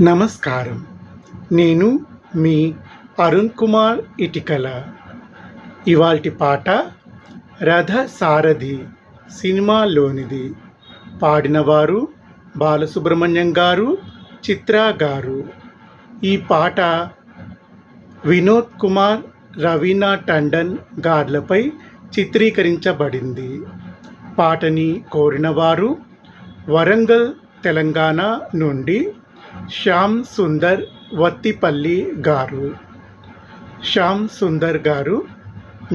నమస్కారం. నేను మీ అరుణ్ కుమార్ ఇటికల. ఇవాల్టి పాట రథ సారథి సినిమాలోనిది. పాడినవారు బాలసుబ్రహ్మణ్యం గారు, చిత్ర గారు. ఈ పాట వినోద్ కుమార్, రవీనా టండన్ గార్లపై చిత్రీకరించబడింది. పాటని కోరినవారు వరంగల్, తెలంగాణ నుండి శ్యామ్ సుందర్ వత్తిపల్లి గారు. శ్యామ్ సుందర్ గారు,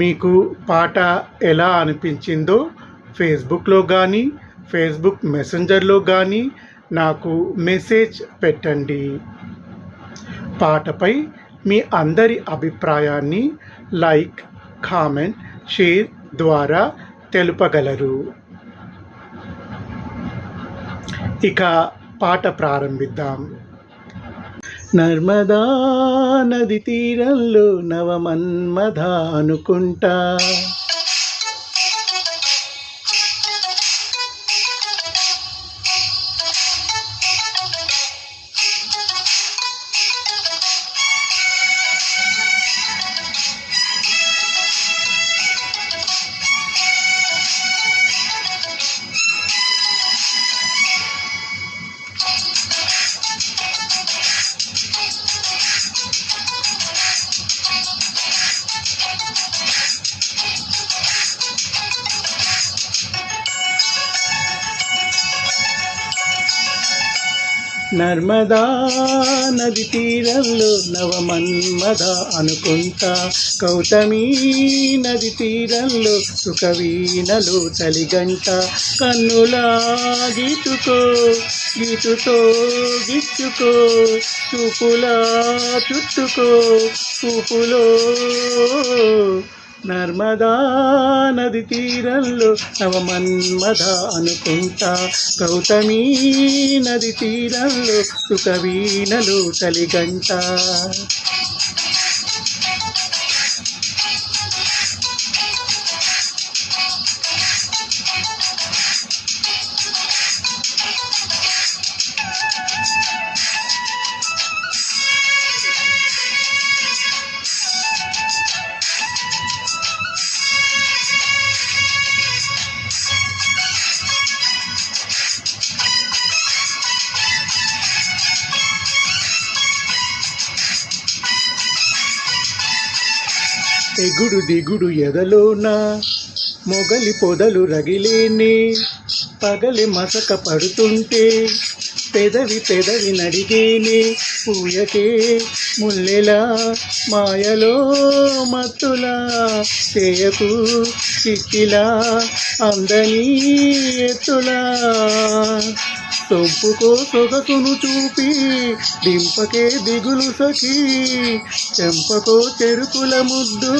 మీకు పాట ఎలా అనిపించిందో ఫేస్బుక్లో కానీ, ఫేస్బుక్ మెసెంజర్లో కానీ నాకు మెసేజ్ పెట్టండి. పాటపై మీ అందరి అభిప్రాయాన్ని లైక్, కామెంట్, షేర్ ద్వారా తెలుపగలరు. ఇక పాట ప్రారంభిద్దాం. నర్మదా నది తీరంలో నవమన్మథ అనుకుంటా, నర్మదా నది తీరంలో నవమన్మథ అనుకుంటా, గౌతమీ నది తీరంలో సుఖవీణలో చలిగంట, కన్నులా గీతుకో గీతుతో గిచ్చుకో, చూపులా చుట్టుకో చూపులో. నర్మదా నది తీరంలో నవమన్మథ అనుకుంటా, గౌతమీ నది తీరంలో సుఖవీణలు చలిగంట. ఎగుడు దిగుడు ఎదలోన మొగలి పొదలు రగిలేనే, పగలి మసక పడుతుంటే పెదవి పెదవి నడిగేనే, పూయకే ముల్లెలా మాయలో మత్తులా, చేయకు చిక్కిలా అందని ఎత్తులా, సొంపుకో సొగసును చూపి దింపకే దిగులు సఖీ, చెంపకో చెరుకుల ముద్దు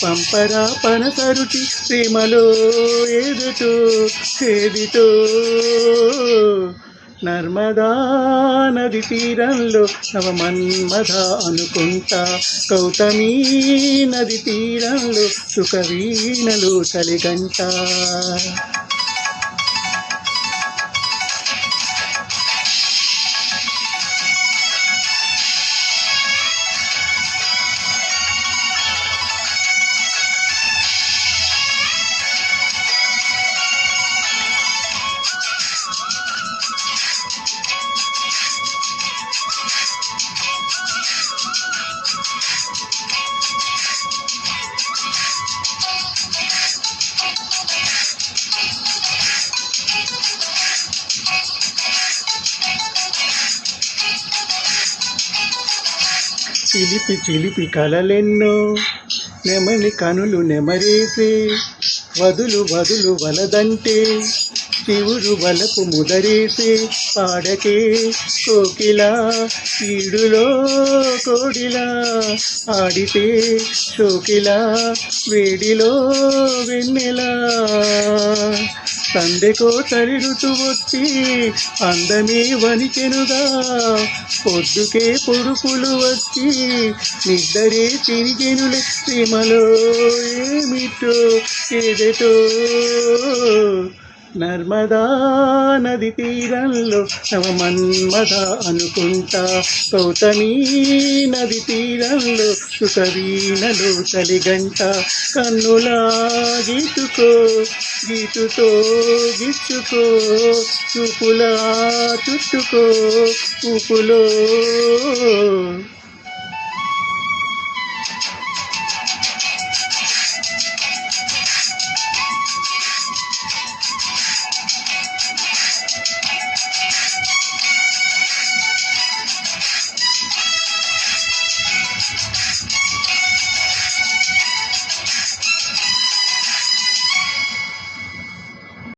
పంపరా పనసరుచి, ప్రేమలో ఏదిటో ఏదిటో. నర్మదా నది తీరంలో నవమన్మథ అనుకుంటా, గౌతమీ నది తీరంలో సుఖవీణలు చలిగంట. చిలిపి చిలిపి కలలెన్నో నెమలి కనులు నెమరేసే, వదులు వదులు వలదంటే శివుడు వలపు ముదరేసే, పాడకే కోకిలా ఈడులో కోడిలా, ఆడితే షోకిలా వేడిలో వెన్నెలా, సందెకో చలి ఋతువు వచ్చి అందమే వణికెనుగా, పొద్దుకే పొడుపులు వచ్చి నిద్దరే తిరిగెనులే, ప్రేమలో ఏమిటో ఏదెటో. నర్మదా నది తీరంలో నవమన్మథ అనుకుంటా, గౌతమీ నది తీరంలో సుఖవీణలో చలిగంట, కన్నులా గీతుకో గీతుతో గిచ్చుకో, చూపులా చుట్టుకో ఊపులో.